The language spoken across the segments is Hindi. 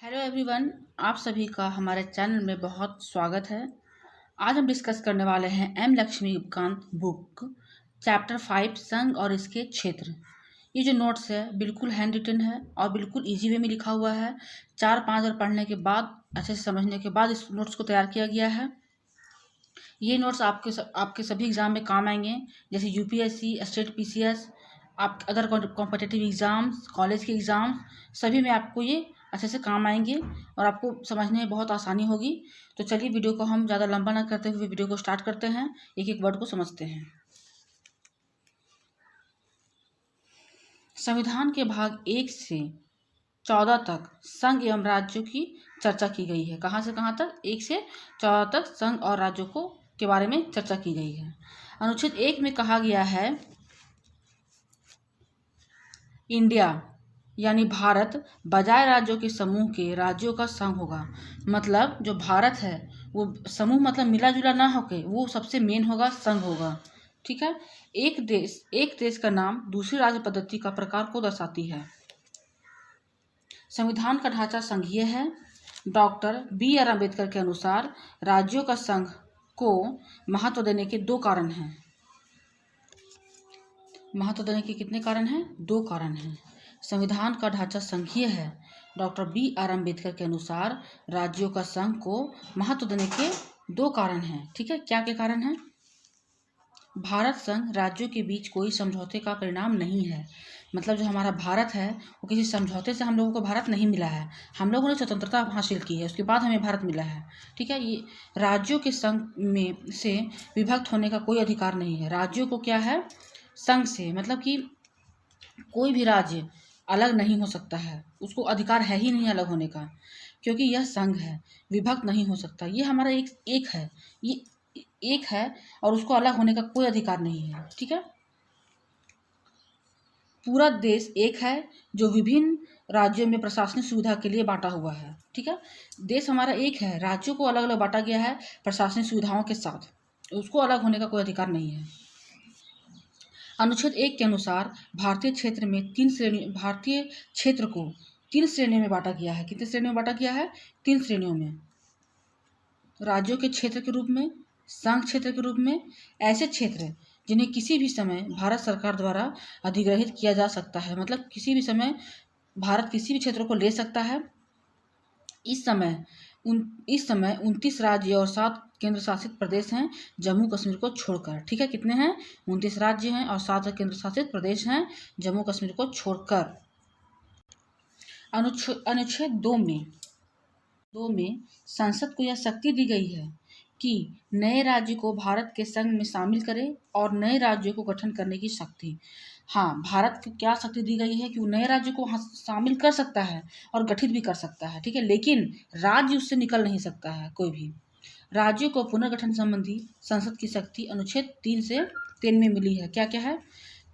हेलो एवरीवन, आप सभी का हमारे चैनल में बहुत स्वागत है। आज हम डिस्कस करने वाले हैं एम लक्ष्मीकांत बुक चैप्टर 5 संघ और इसके क्षेत्र। ये जो नोट्स है बिल्कुल हैंड रिटन है और बिल्कुल इजी वे में लिखा हुआ है। 4-5 बार पढ़ने के बाद, अच्छे से समझने के बाद इस नोट्स को तैयार किया गया है। ये नोट्स आपके सभी एग्जाम में काम आएंगे, जैसे यूपीएससी, स्टेट पीसीएस, आप अदर कॉम्पिटिटिव एग्जाम्स, कॉलेज के एग्ज़ाम, सभी में आपको ये अच्छे से काम आएंगे और आपको समझने में बहुत आसानी होगी। तो चलिए वीडियो को हम ज़्यादा लंबा ना करते हुए वीडियो को स्टार्ट करते हैं, एक एक वर्ड को समझते हैं। संविधान के भाग 1 से 14 तक संघ एवं राज्यों की चर्चा की गई है। कहाँ से कहाँ तक? 1 से 14 तक संघ और राज्यों को के बारे में चर्चा की गई है। अनुच्छेद 1 में कहा गया है इंडिया यानी भारत बजाय राज्यों के समूह के राज्यों का संघ होगा। मतलब जो भारत है वो समूह मतलब मिला जुला ना होके वो सबसे मेन होगा, संघ होगा। ठीक है। एक देश का नाम दूसरी राज्य पद्धति का प्रकार को दर्शाती है। संविधान का ढांचा संघीय है। डॉक्टर BR अम्बेडकर के अनुसार राज्यों का संघ को महत्व देने के 2 कारण हैं। महत्व देने के कितने कारण हैं? 2 कारण हैं। संविधान का ढांचा संघीय है। डॉक्टर BR अम्बेडकर के अनुसार राज्यों का संघ को महत्व देने के 2 कारण हैं। ठीक है, क्या के कारण हैं? भारत संघ राज्यों के बीच कोई समझौते का परिणाम नहीं है। मतलब जो हमारा भारत है वो किसी समझौते से हम लोगों को भारत नहीं मिला है। हम लोगों ने स्वतंत्रता हासिल की है, उसके बाद हमें भारत मिला है। ठीक है। ये राज्यों के संघ में से विभक्त होने का कोई अधिकार नहीं है। राज्यों को क्या है? संघ से मतलब कि कोई भी राज्य अलग नहीं हो सकता है, उसको अधिकार है ही नहीं अलग होने का, क्योंकि यह संघ है, विभक्त नहीं हो सकता। ये हमारा एक है, ये एक है और उसको अलग होने का कोई अधिकार नहीं है। ठीक है। पूरा देश एक है जो विभिन्न राज्यों में प्रशासनिक सुविधा के लिए बांटा हुआ है। ठीक है। देश हमारा एक है, राज्यों को अलग अलग बांटा गया है प्रशासनिक सुविधाओं के साथ, उसको अलग होने का कोई अधिकार नहीं है। अनुच्छेद 1 के अनुसार भारतीय क्षेत्र को 3 श्रेणियों में बांटा गया है। कितने श्रेणियों में बांटा गया है? 3 श्रेणियों में। राज्यों के क्षेत्र के रूप में, संघ क्षेत्र के रूप में, ऐसे क्षेत्र जिन्हें किसी भी समय भारत सरकार द्वारा अधिग्रहित किया जा सकता है। मतलब किसी भी समय भारत किसी भी क्षेत्र को ले सकता है। इस समय 29 राज्य और 7 केंद्र शासित प्रदेश हैं जम्मू कश्मीर को छोड़कर। ठीक है, कितने हैं? 29 राज्य हैं और 7 केंद्र शासित प्रदेश हैं जम्मू कश्मीर को छोड़कर। अनुच्छेद 2 में संसद को यह शक्ति दी गई है कि नए राज्य को भारत के संघ में शामिल करे और नए राज्यों को गठन करने की शक्ति। हाँ, भारत को क्या शक्ति दी गई है कि वो नए राज्य को शामिल कर सकता है और गठित भी कर सकता है। ठीक है, लेकिन राज्य उससे निकल नहीं सकता है कोई भी। राज्यों को पुनर्गठन संबंधी संसद की शक्ति अनुच्छेद 3 से 3 में मिली है। क्या क्या है?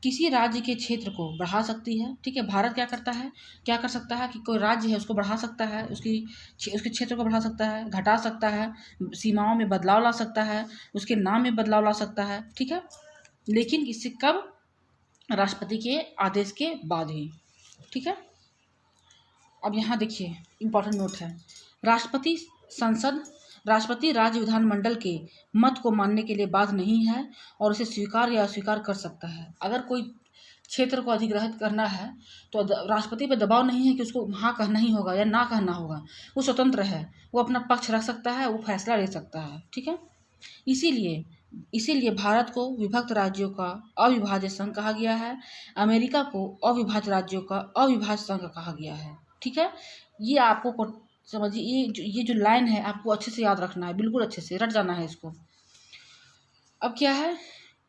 किसी राज्य के क्षेत्र को बढ़ा सकती है। ठीक है, भारत क्या करता है, क्या कर सकता है कि कोई राज्य है उसको बढ़ा सकता है, उसके क्षेत्र को बढ़ा सकता है, घटा सकता है, सीमाओं में बदलाव ला सकता है, उसके नाम में बदलाव ला सकता है। ठीक है, लेकिन इससे कब? राष्ट्रपति के आदेश के बाद ही। ठीक है। अब यहाँ देखिए इंपॉर्टेंट नोट है। राष्ट्रपति राज्य विधानमंडल के मत को मानने के लिए बाध्य नहीं है और उसे स्वीकार या अस्वीकार कर सकता है। अगर कोई क्षेत्र को अधिग्रहित करना है तो राष्ट्रपति पर दबाव नहीं है कि उसको हाँ कहना ही होगा या ना कहना होगा। वो स्वतंत्र है, वो अपना पक्ष रख सकता है, वो फैसला ले सकता है। ठीक है। इसीलिए भारत को विभक्त राज्यों का अविभाज्य संघ कहा गया है। अमेरिका को अविभाज्य राज्यों का अविभाज्य संघ कहा गया है। ठीक है, ये आपको समझिए, ये जो लाइन है आपको अच्छे से याद रखना है, बिल्कुल अच्छे से रट जाना है इसको। अब क्या है?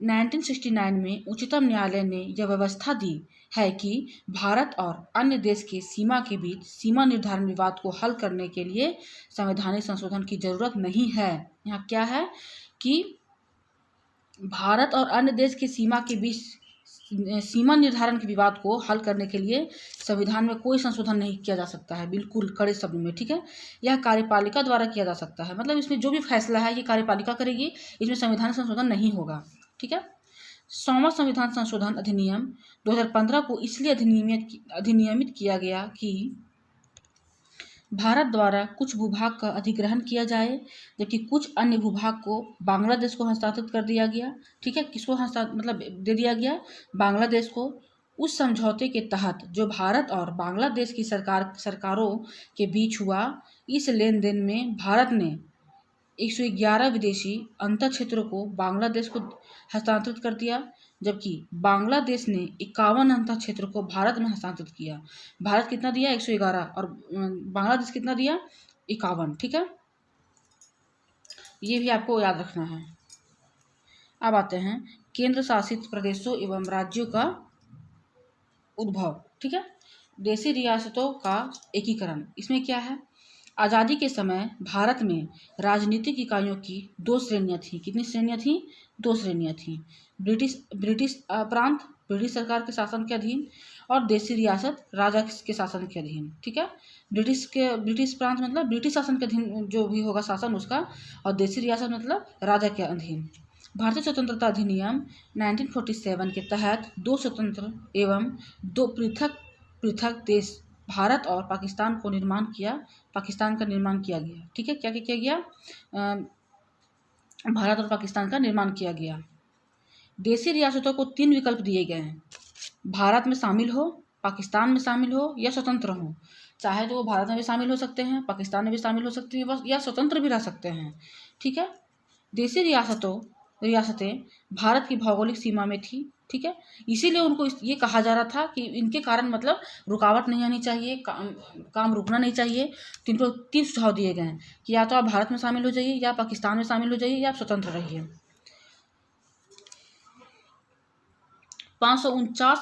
1969 में उच्चतम न्यायालय ने यह व्यवस्था दी है कि भारत और अन्य देश के सीमा के बीच सीमा निर्धारण विवाद को हल करने के लिए संवैधानिक संशोधन की जरूरत नहीं है। यहाँ क्या है कि भारत और अन्य देश की सीमा के बीच सीमा निर्धारण के विवाद को हल करने के लिए संविधान में कोई संशोधन नहीं किया जा सकता है, बिल्कुल कड़े शब्द में। ठीक है, यह कार्यपालिका द्वारा किया जा सकता है। मतलब इसमें जो भी फैसला है ये कार्यपालिका करेगी, इसमें संविधान संशोधन नहीं होगा। ठीक है। 100वां संविधान संशोधन अधिनियम 2015 को इसलिए अधिनियमित किया गया कि भारत द्वारा कुछ भूभाग का अधिग्रहण किया जाए, जबकि कुछ अन्य भूभाग को बांग्लादेश को हस्तांतरित कर दिया गया। ठीक है, किसको मतलब दे दिया गया? बांग्लादेश को। उस समझौते के तहत जो भारत और बांग्लादेश की सरकारों के बीच हुआ, इस लेन देन में भारत ने 111 विदेशी अंतर क्षेत्रों को बांग्लादेश को हस्तांतरित कर दिया, जबकि बांग्लादेश ने 51 अंतर क्षेत्रों को भारत में हस्तांतरित किया। भारत कितना दिया? 111, और बांग्लादेश कितना दिया? 51। ठीक है, ये भी आपको याद रखना है। अब आते हैं केंद्र शासित प्रदेशों एवं राज्यों का उद्भव। ठीक है, देशी रियासतों का एकीकरण। इसमें क्या है? आज़ादी के समय भारत में राजनीतिक इकाइयों की 2 श्रेणियाँ थीं। कितनी श्रेणियाँ थीं? 2 श्रेणियाँ थीं। ब्रिटिश प्रांत ब्रिटिश सरकार के शासन के अधीन, और देशी रियासत राजा के शासन के अधीन। ठीक है, ब्रिटिश प्रांत मतलब ब्रिटिश शासन के अधीन जो भी होगा शासन उसका, और देशी रियासत मतलब राजा के अधीन। भारतीय स्वतंत्रता अधिनियम 1947 के तहत 2 स्वतंत्र एवं 2 पृथक पृथक देश भारत और पाकिस्तान का निर्माण किया गया। ठीक है, क्या किया गया? भारत और पाकिस्तान का निर्माण किया गया। देशी रियासतों को 3 विकल्प दिए गए हैं। भारत में शामिल हो, पाकिस्तान में शामिल हो, या स्वतंत्र हो। चाहे तो वो भारत में भी शामिल हो सकते हैं, पाकिस्तान में भी शामिल हो सकती हैं, बस, या स्वतंत्र भी रह सकते हैं। ठीक है, देशी रियासतें भारत की भौगोलिक सीमा में थी। ठीक है, इसीलिए उनको ये कहा जा रहा था कि इनके कारण मतलब रुकावट नहीं आनी चाहिए, काम रुकना नहीं चाहिए। तो इनको 3 सुझाव दिए गए हैं कि या तो आप भारत में शामिल हो जाइए, या पाकिस्तान में शामिल हो जाइए, या आप स्वतंत्र रहिए। 549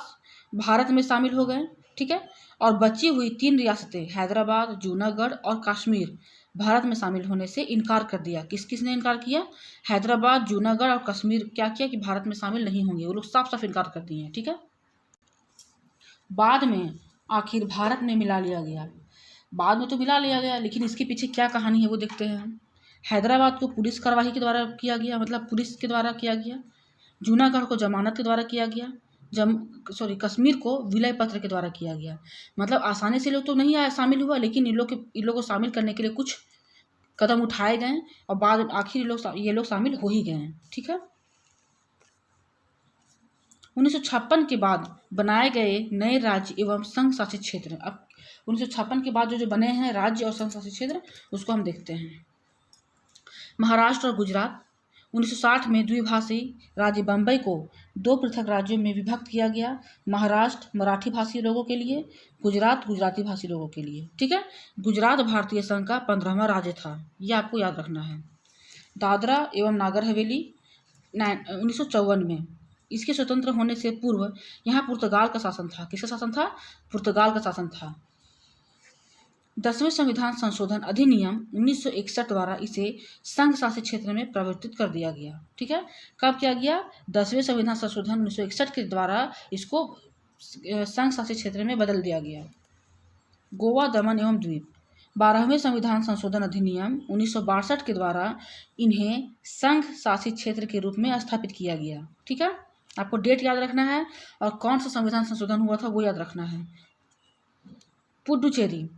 भारत में शामिल हो गए। ठीक है, और बची हुई 3 रियासतें हैदराबाद, जूनागढ़ और कश्मीर भारत में शामिल होने से इनकार कर दिया। किसने इनकार किया? हैदराबाद, जूनागढ़ और कश्मीर क्या किया कि भारत में शामिल नहीं होंगे, वो लोग साफ साफ इनकार कर दिए हैं। ठीक है, बाद में आखिर भारत में मिला लिया गया। बाद में तो मिला लिया गया, लेकिन इसके पीछे क्या कहानी है वो देखते हैं हम। हैदराबाद को पुलिस कार्यवाही के द्वारा किया गया, मतलब पुलिस के द्वारा किया गया। जूनागढ़ को जमानत के द्वारा किया गया। कश्मीर को विलय पत्र के द्वारा किया गया। मतलब आसानी से लोग तो नहीं शामिल हुआ, लेकिन इन लोग को शामिल करने के लिए कुछ कदम उठाए गए, और बाद आखिर ये लोग शामिल हो ही गए हैं। ठीक है, 1956 के बाद बनाए गए नए राज्य एवं संघ शासित क्षेत्र। अब 1956 के बाद जो बने हैं राज्य और संघ शासित क्षेत्र, उसको हम देखते हैं। महाराष्ट्र और गुजरात। 1960 में द्विभाषी राज्य बम्बई को 2 पृथक राज्यों में विभक्त किया गया। महाराष्ट्र मराठी भाषी लोगों के लिए, गुजरात गुजराती भाषी लोगों के लिए। ठीक है, गुजरात भारतीय संघ का 15वां राज्य था, यह आपको याद रखना है। दादरा एवं नागर हवेली 1954 में। इसके स्वतंत्र होने से पूर्व यहाँ पुर्तगाल का शासन था। किसका शासन था? पुर्तगाल का शासन था। 10वें संविधान संशोधन अधिनियम 1961 द्वारा इसे संघ शासित क्षेत्र में परिवर्तित कर दिया गया। ठीक है, कब किया गया? 10वें संविधान संशोधन 1961 के द्वारा इसको संघ शासित क्षेत्र में बदल दिया गया। गोवा, दमन एवं द्वीप। 12वें संविधान संशोधन अधिनियम 1962 के द्वारा इन्हें संघ शासित क्षेत्र के रूप में स्थापित किया गया। ठीक है, आपको डेट याद रखना है और कौन सा संविधान संशोधन हुआ था वो याद रखना है। पुडुचेरी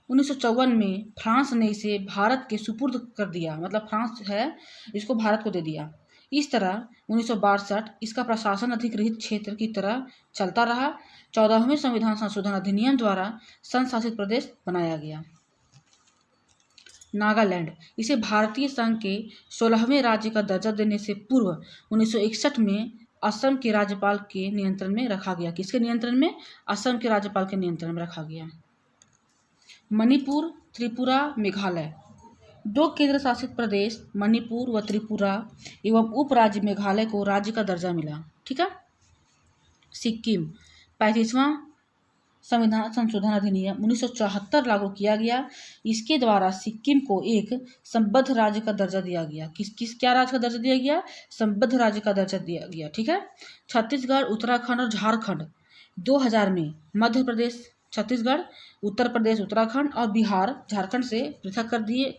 1954 में फ्रांस ने इसे भारत के सुपुर्द कर दिया, मतलब फ्रांस है इसको भारत को दे दिया। इस तरह 1962 इसका प्रशासन अधिकृत क्षेत्र की तरह चलता रहा। 14वें संविधान संशोधन अधिनियम द्वारा संघ शासित प्रदेश बनाया गया। नागालैंड, इसे भारतीय संघ के 16वें राज्य का दर्जा देने से पूर्व 1961 में असम के राज्यपाल के नियंत्रण में रखा गया। किसके नियंत्रण में? असम के राज्यपाल के नियंत्रण में रखा गया। मणिपुर, त्रिपुरा, मेघालय। 2 केंद्र शासित प्रदेश मणिपुर व त्रिपुरा एवं उपराज्य मेघालय को राज्य का दर्जा मिला। ठीक है, सिक्किम 35वां संविधान संशोधन अधिनियम 1974 लागू किया गया। इसके द्वारा सिक्किम को एक संबद्ध राज्य का दर्जा दिया गया। क्या राज्य का दर्जा दिया गया? संबद्ध राज्य का दर्जा दिया गया। ठीक है, छत्तीसगढ़, उत्तराखंड और झारखंड 2000 में मध्य प्रदेश, छत्तीसगढ़, उत्तर प्रदेश, उत्तराखंड और बिहार झारखंड से पृथक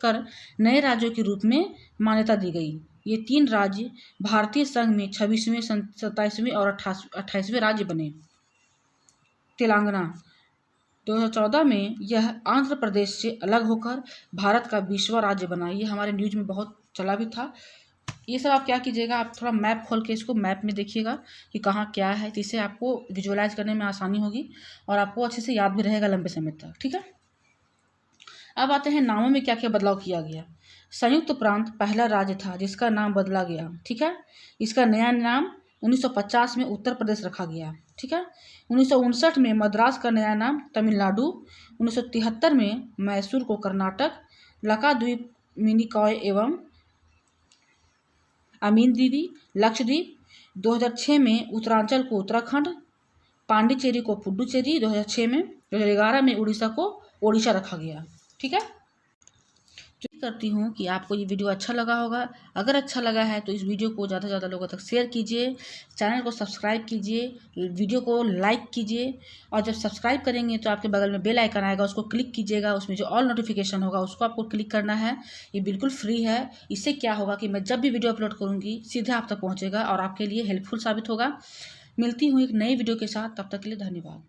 कर नए राज्यों के रूप में मान्यता दी गई। ये 3 राज्य भारतीय संघ में 26वें, 27वें और 28वें राज्य बने। तेलंगाना 2014 में यह आंध्र प्रदेश से अलग होकर भारत का 20वां राज्य बना। ये हमारे न्यूज में बहुत चला भी था। ये सब आप क्या कीजिएगा, आप थोड़ा मैप खोल के इसको मैप में देखिएगा कि कहाँ क्या है, तो इससे आपको विजुअलाइज करने में आसानी होगी और आपको अच्छे से याद भी रहेगा लंबे समय तक। ठीक है, अब आते हैं नामों में क्या क्या बदलाव किया गया। संयुक्त प्रांत पहला राज्य था जिसका नाम बदला गया। ठीक है, इसका नया नाम 1950 में उत्तर प्रदेश रखा गया। ठीक है, 1959 में मद्रास का नया नाम तमिलनाडु, 1973 में मैसूर को कर्नाटक, लक्षद्वीप मिनिकॉय एवं अमीनदीदी लक्षद्वीप, 2006 में उत्तरांचल को उत्तराखंड, पांडिचेरी को पुडुचेरी 2006 में, 2011 में उड़ीसा को ओडिशा रखा गया। ठीक है, करती हूँ कि आपको ये वीडियो अच्छा लगा होगा। अगर अच्छा लगा है तो इस वीडियो को ज़्यादा से ज़्यादा लोगों तक शेयर कीजिए, चैनल को सब्सक्राइब कीजिए, वीडियो को लाइक कीजिए और जब सब्सक्राइब करेंगे तो आपके बगल में बेल आइकन आएगा, उसको क्लिक कीजिएगा। उसमें जो ऑल नोटिफिकेशन होगा उसको आपको क्लिक करना है। ये बिल्कुल फ्री है। इससे क्या होगा कि मैं जब भी वीडियो अपलोड करूँगी सीधे आप तक पहुँचेगा और आपके लिए हेल्पफुल साबित होगा। मिलती हूँ एक नई वीडियो के साथ, तब तक के लिए धन्यवाद।